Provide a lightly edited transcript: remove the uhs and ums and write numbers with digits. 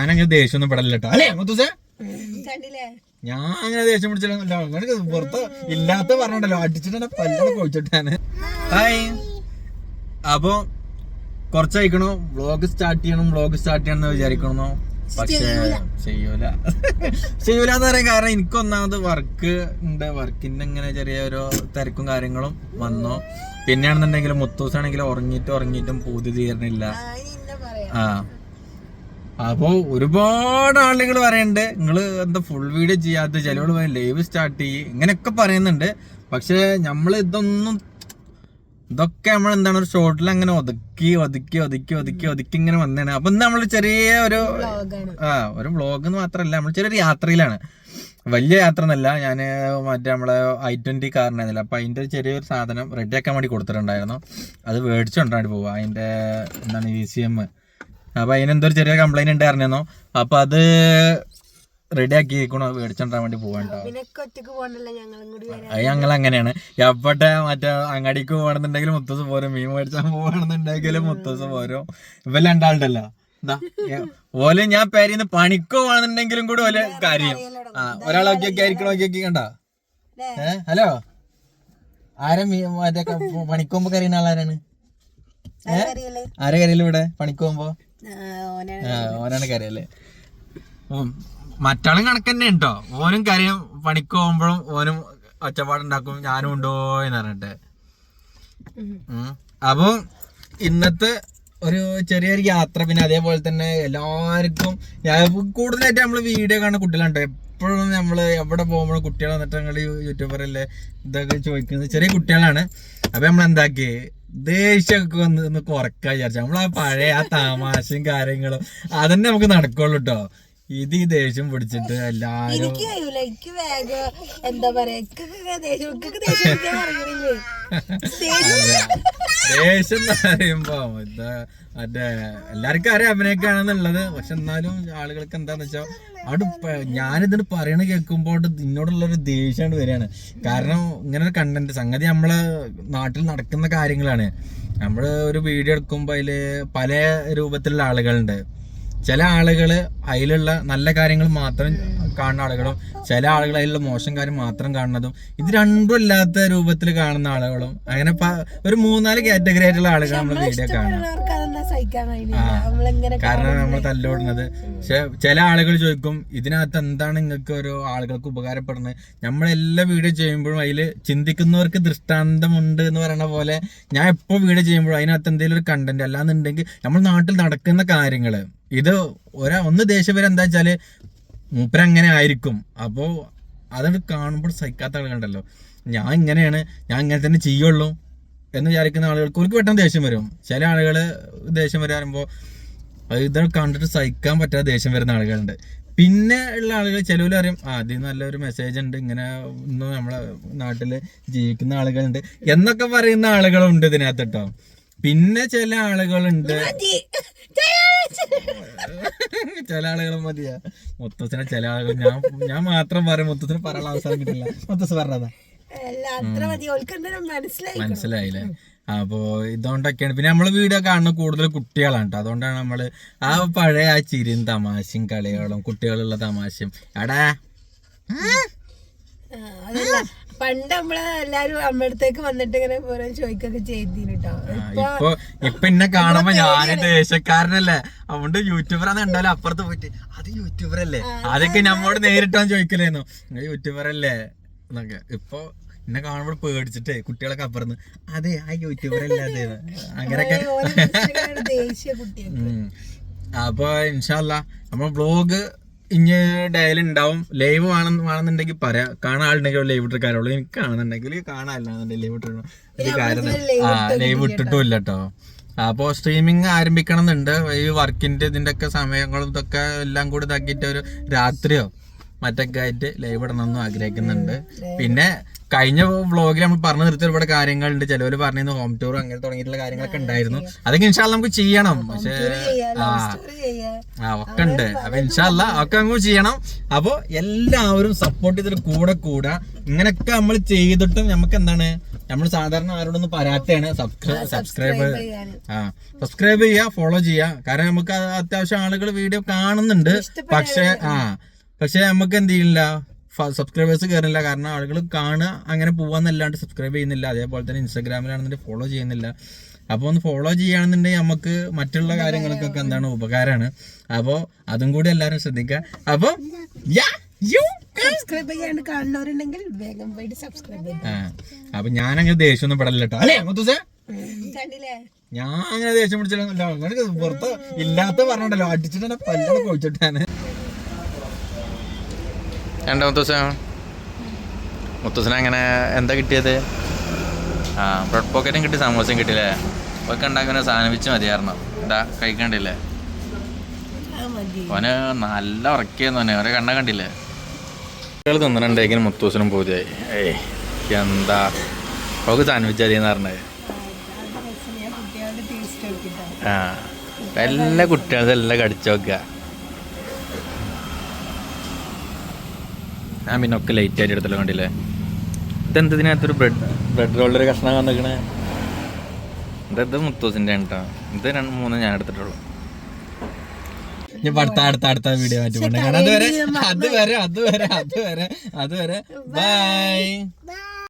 ഞാനങ്ങനെ ദേഷ്യം ഒന്നും പെടല്ലോ അല്ലേ മുത്തൂസേ? ഞാൻ അങ്ങനെ ദേഷ്യം പിടിച്ചില്ല, അങ്ങനെ പുറത്ത് ഇല്ലാത്ത പറഞ്ഞിട്ടല്ലോ അടിച്ചിട്ട് പല്ലൊക്കെ കൊഴിച്ചിട്ടാണ്. ഹായ്, അപ്പൊ കുറച്ചയക്കണു വ്ളോഗ് സ്റ്റാർട്ട് ചെയ്യണം എന്ന് വിചാരിക്കണമെന്നോ, പക്ഷേ ചെയ്യൂലെന്ന് പറയാൻ കാരണം എനിക്കൊന്നാമത് വർക്ക് ഉണ്ട്. വർക്കിന്റെ ഇങ്ങനെ ചെറിയ ഓരോ തിരക്കും കാര്യങ്ങളും വന്നു. പിന്നെയാണെന്നുണ്ടെങ്കിലും മുത്തൂസാണെങ്കിലും ഉറങ്ങിയിട്ടും പൂതി തീരണില്ല. അപ്പൊ ഒരുപാട് ആളുകൾ പറയുന്നുണ്ട് നിങ്ങള് എന്താ ഫുൾ വീഡിയോ ചെയ്യാത്ത, ചിലവോട് ലൈവ് സ്റ്റാർട്ട് ചെയ്യും ഇങ്ങനെയൊക്കെ പറയുന്നുണ്ട്. പക്ഷെ നമ്മള് ഇതൊക്കെ നമ്മളെന്താണ് ഒരു ഷോർട്ടിൽ അങ്ങനെ ഒതുക്കി ഇങ്ങനെ വന്നതാണ്. അപ്പൊ നമ്മള് ചെറിയ ഒരു വ്ളോഗ് എന്ന് മാത്രല്ല, നമ്മൾ ചെറിയൊരു യാത്രയിലാണ്. വലിയ യാത്ര എന്നല്ല, ഞാന് മറ്റേ നമ്മളെ i20 കാറിനായിരുന്നില്ല, അപ്പൊ അതിന്റെ ചെറിയൊരു സാധനം റെഡിയാക്കാൻ വേണ്ടി കൊടുത്തിട്ടുണ്ടായിരുന്നു. അത് മേടിച്ചോണ്ടാണ് പോവുക. അതിന്റെ എന്താണ് VCM. അപ്പൊ അതിനെന്തോ ഒരു ചെറിയ കംപ്ലൈന്റ് ഉണ്ടായിരുന്നോ, അപ്പൊ അത് റെഡി ആക്കിയിരിക്കണോ, മേടിച്ചോണ്ടാൻ വേണ്ടി പോവാണ്ടോ. അത് ഞങ്ങൾ അങ്ങനെയാണ്. എപ്പോട്ടെ മറ്റേ അങ്ങാടിക്ക് പോകണമെന്നുണ്ടെങ്കിലും മുത്തൂസ് പോരും, മീൻ മേടിച്ചാൽ പോകണമെന്നുണ്ടെങ്കിലും മുത്തൂസ് പോരും. ഇവ രണ്ടാളുണ്ടല്ലോ എന്താ ഓല് ഞാൻ പേരിന്ന് പണിക്കോ ആണെന്നുണ്ടെങ്കിലും കൂടെ ഓല് കാര്യം. ഒരാളൊക്കെ ആയിരിക്കണോക്കി കണ്ട. ഹലോ, ആരാ മറ്റേ പണിക്കുമ്പോ കറിയുന്ന ആളാരാണ്? ആരെ കറിയല്ലേ ഇവിടെ പണിക്കുമ്പോ? ഓനാണ് കറിയല്ലേ. മറ്റാളും കണക്കന്നെ ഉണ്ടോ, ഓനും കാര്യം പണിക്ക് പോകുമ്പോഴും ഓനും ഒച്ചപ്പാടുണ്ടാക്കും, ഞാനും ഉണ്ടോ എന്ന് പറഞ്ഞിട്ട്. അപ്പൊ ഇന്നത്തെ ഒരു ചെറിയൊരു യാത്ര, പിന്നെ അതേപോലെ തന്നെ എല്ലാവർക്കും കൂടുതലായിട്ട് നമ്മള് വീഡിയോ കാണുന്ന കുട്ടികളുണ്ടോ, എപ്പോഴും നമ്മള് എവിടെ പോകുമ്പോഴും കുട്ടികൾ വന്നിട്ട് ഞങ്ങള് യൂട്യൂബറല്ലേ ഇതൊക്കെ ചോദിക്കുന്നത് ചെറിയ കുട്ടികളാണ്. അപ്പൊ നമ്മളെന്താക്കി ദേഷ്യമൊക്കെ ഒന്ന് കുറക്കാൻ വിചാരിച്ചു. നമ്മളാ പഴയ തമാശയും കാര്യങ്ങളും അതന്നെ നമുക്ക് നടക്കുള്ളൂ കേട്ടോ. ഇത് ഈ ദേഷ്യം പിടിച്ചിട്ട് എല്ലാരും എന്താ പറയാ ദേഷ്യം എന്ന് പറയുമ്പോ മറ്റേ എല്ലാവർക്കും അറിയാം അഭിനയിക്കാണെന്നുള്ളത്. പക്ഷെ എന്നാലും ആളുകൾക്ക് എന്താന്ന് വെച്ചാൽ അവിടെ ഞാനിതിന് പറയണ കേൾക്കുമ്പോൾ ഇതിനോടുള്ളൊരു ദേഷ്യമാണ് വരികയാണ്. കാരണം ഇങ്ങനെ ഒരു കണ്ടന്റ് സംഗതി നമ്മളെ നാട്ടിൽ നടക്കുന്ന കാര്യങ്ങളാണ്. നമ്മള് ഒരു വീഡിയോ എടുക്കുമ്പോ അതില് പല രൂപത്തിലുള്ള ആളുകളുണ്ട്. ചില ആളുകള് അതിലുള്ള നല്ല കാര്യങ്ങൾ മാത്രം കാണുന്ന ആളുകളും, ചില ആളുകൾ അതിലുള്ള മോശം കാര്യം മാത്രം കാണുന്നതും, ഇത് രണ്ടും ഇല്ലാത്ത രൂപത്തിൽ കാണുന്ന ആളുകളും, അങ്ങനെ ഒരു 3-4 കാറ്റഗറി ആയിട്ടുള്ള ആളുകൾ നമ്മൾ വീഡിയോ കാണാം. കാരണം നമ്മൾ തല്ലോടുന്നത്. പക്ഷെ ചില ആളുകൾ ചോദിക്കും ഇതിനകത്ത് എന്താണ് നിങ്ങൾക്ക് ഓരോ ആളുകൾക്ക് ഉപകാരപ്പെടുന്നത്. നമ്മളെല്ലാ വീഡിയോ ചെയ്യുമ്പോഴും അതിൽ ചിന്തിക്കുന്നവർക്ക് ദൃഷ്ടാന്തമുണ്ട് എന്ന് പറയുന്ന പോലെ ഞാൻ എപ്പോൾ വീഡിയോ ചെയ്യുമ്പോഴും അതിനകത്ത് എന്തെങ്കിലും ഒരു കണ്ടന്റ് അല്ലാന്നുണ്ടെങ്കിൽ നമ്മൾ നാട്ടിൽ നടക്കുന്ന കാര്യങ്ങള് ഇത് ഒന്ന് ദേഷ്യം വരെ എന്താ വെച്ചാല് മൂപ്പരങ്ങനെ ആയിരിക്കും. അപ്പോ അതൊക്കെ കാണുമ്പോൾ സഹിക്കാത്ത ആളുകളുണ്ടല്ലോ, ഞാൻ ഇങ്ങനെയാണ് ഞാൻ ഇങ്ങനെ തന്നെ ചെയ്യുള്ളൂ എന്ന് വിചാരിക്കുന്ന ആളുകൾക്ക് ഒരു പെട്ടെന്ന് ദേഷ്യം വരും. ചില ആളുകള് ദേഷ്യം വരുമ്പോ ഇത് കണ്ടിട്ട് സഹിക്കാൻ പറ്റാതെ ദേഷ്യം വരുന്ന ആളുകളുണ്ട്. പിന്നെ ഉള്ള ആളുകൾ ചിലവര് അറിയും അതിൽ നല്ലൊരു മെസ്സേജ് ഉണ്ട്, ഇങ്ങനെ ഇന്ന് നമ്മളെ നാട്ടില് ജീവിക്കുന്ന ആളുകളുണ്ട് എന്നൊക്കെ പറയുന്ന ആളുകളുണ്ട് ഇതിനകത്ത് കേട്ടോ. പിന്നെ ചില ആളുകളുണ്ട്, ചില ആളുകൾ മതിയാ മുത്തൂസിനെ, ചില ആളുകൾ ഞാൻ മാത്രം പറയും, മുത്തൂസിന് പറയാനുള്ള അവസരം കിട്ടില്ല. മുത്തൂസ് പറഞ്ഞതാ മനസ്സിലായില്ലേ. അപ്പോ ഇതുകൊണ്ടൊക്കെയാണ്. പിന്നെ നമ്മള് വീഡിയോ കാണുന്ന കൂടുതൽ കുട്ടികളാണ് കേട്ടോ. അതുകൊണ്ടാണ് നമ്മള് ആ പഴയ ആ ചിരിയും തമാശയും കളികളും കുട്ടികളുള്ള തമാശയും എടാ പണ്ട് നമ്മള് എല്ലാരും അമ്മടുത്തേക്ക് വന്നിട്ട് ഇങ്ങനെ ഓരോ ചോദിക്കൊക്കെ ചെയ്തിട്ടോ. ഇപ്പൊ എന്നെ കാണുമ്പോ ഞാന് ദേശക്കാരനല്ലേ, അതുകൊണ്ട് യൂട്യൂബറാന്ന് കണ്ടാലും അപ്പുറത്ത് പോയിട്ട് അത് യൂട്യൂബറല്ലേ, അതൊക്കെ നമ്മോട് നേരിട്ടാണ് ചോദിക്കലേന്നു നിങ്ങൾ യൂട്യൂബറല്ലേ എന്നൊക്കെ. ഇപ്പൊ എന്നെ കാണുമ്പോൾ പേടിച്ചിട്ടേ കുട്ടികളൊക്കെ അപ്പുറന്ന് അതെ ആ യൂട്യൂബറല്ലേ അതെ അങ്ങനെയൊക്കെ. അപ്പൊ ഇൻഷാ അല്ലാഹ് നമ്മൾ വ്ളോഗ് ഇനി ഡയലി ഉണ്ടാവും. ലൈവ് വേണമെന്നുണ്ടെങ്കിൽ പറയാം, കാണാൻ ആളുണ്ടെങ്കിൽ ലൈവ് ഇട്ട് കാര്യമുള്ളൂ. എനിക്ക് കാണുന്നുണ്ടെങ്കിൽ കാണാനില്ലാന്നുണ്ടെങ്കിൽ ലൈവ് ഇട്ടിടണം. ഒരു കാര്യം ലൈവ് ഇട്ടിട്ടുമില്ല കേട്ടോ. അപ്പോൾ സ്ട്രീമിങ് ആരംഭിക്കണം എന്നുണ്ട്. ഈ വർക്കിന്റെ ഇതിന്റെ ഒക്കെ സമയങ്ങളും ഇതൊക്കെ എല്ലാം കൂടി ഇതാക്കിയിട്ട് ഒരു രാത്രിയോ മറ്റൊക്കെ ആയിട്ട് ലൈവ് ഇടണമെന്നും ആഗ്രഹിക്കുന്നുണ്ട്. പിന്നെ കഴിഞ്ഞ വ്ളോഗിൽ നമ്മൾ പറഞ്ഞു നിർത്തിയ ഒരുപാട് കാര്യങ്ങളുണ്ട്. ചിലവര് പറഞ്ഞിരുന്നു ഹോം ടൂർ അങ്ങനെ തുടങ്ങിയിട്ടുള്ള കാര്യങ്ങളൊക്കെ ഉണ്ടായിരുന്നു. അതൊക്കെ ഇൻഷാല്ല നമുക്ക് ചെയ്യണം. പക്ഷെ ഒക്കെ ഉണ്ട്. അപ്പൊ ഇൻഷാല്ല ഒക്കെ നമുക്ക് ചെയ്യണം. അപ്പൊ എല്ലാവരും സപ്പോർട്ട് ചെയ്തിട്ട് കൂടെ ഇങ്ങനെയൊക്കെ നമ്മൾ ചെയ്തിട്ടും നമുക്ക് എന്താണ് നമ്മൾ സാധാരണ ആരോടൊന്നും പറയാത്തതാണ് സബ്സ്ക്രൈബ് ചെയ്യാന്. സബ്സ്ക്രൈബ് ചെയ്യുക, ഫോളോ ചെയ്യുക. കാരണം നമുക്ക് അത്യാവശ്യം ആളുകൾ വീഡിയോ കാണുന്നുണ്ട്, പക്ഷെ നമുക്ക് എന്ത് ചെയ്യില്ല, സബ്സ്ക്രൈബേഴ്സ് കയറില്ല. കാരണം ആളുകൾ കാണുക അങ്ങനെ പോവാന്നല്ലാണ്ട് സബ്സ്ക്രൈബ് ചെയ്യുന്നില്ല. അതേപോലെ തന്നെ ഇൻസ്റ്റാഗ്രാമിലാണെന്നുണ്ടെങ്കിൽ ഫോളോ ചെയ്യുന്നില്ല. അപ്പോൾ ഒന്ന് ഫോളോ ചെയ്യുകയാണെന്നുണ്ടെങ്കിൽ നമുക്ക് മറ്റുള്ള കാര്യങ്ങൾക്കൊക്കെ എന്താണ് ഉപകാരമാണ്. അപ്പോൾ അതും കൂടി എല്ലാവരും ശ്രദ്ധിക്കുക. അപ്പോൾ സബ്സ്ക്രൈബ് ചെയ്യാണ്ട് കാണുന്നവരുണ്ടെങ്കിൽ വേഗം പോയിട്ട് സബ്സ്ക്രൈബ് ചെയ്യാം. അപ്പൊ ഞാനങ്ങനെ ദേഷ്യമൊന്നും പെടല്ലോ കേട്ടോ, അല്ലേ മുത്തൂസേ? കണ്ടില്ലേ, ഞാൻ അങ്ങനെ ദേഷ്യം പിടിച്ചില്ല. അങ്ങനെ പുറത്ത് ഇല്ലാത്ത പറഞ്ഞിട്ടല്ലോ, അടിച്ചിട്ട് പല്ലൊക്കെ കൊഴിച്ചിട്ടാണ്. എന്താ മുത്തൂസിന് അങ്ങനെ എന്താ കിട്ടിയത്? ബ്രെഡ് പോക്കറ്റും കിട്ടി, സമോസയും കിട്ടിയില്ലേ? ഒക്കെ ഉണ്ടാക്കുന്ന സാധനം വെച്ച് മതിയായിരുന്നു. എന്താ കഴിക്കണ്ടില്ലേ? ഓന് നല്ല ഉറക്കിയെന്ന് തന്നെ, ഓരോ കണ്ണ കണ്ടില്ലേ? കുട്ടികൾ തിന്നണുണ്ടെങ്കിലും മുത്തൂസിനും പൂതിയായി. എന്താ അവക്ക് സാൻഡ്വിച്ച് മതിയെന്ന് പറഞ്ഞത്. എല്ലാ കുട്ടികളും എല്ലാം കടിച്ചു നോക്കുക. ഞാൻ പിന്നെ ഒക്കെ ലൈറ്റ് ആയിട്ട് എടുത്തല്ലോ, കണ്ടില്ലേ? ഇതെന്തതിനകത്തൊരു ബ്രെഡ് റോളിലൊരു കഷ്ണം വന്നിക്കണേ. ഇത് മുത്തൂസിൻ്റെ ആണ് കേട്ടോ. ഇത് 2-3 ഞാൻ എടുത്തിട്ടുള്ളൂ. അടുത്ത വീഡിയോ മാറ്റി. അതുവരെ ബൈ.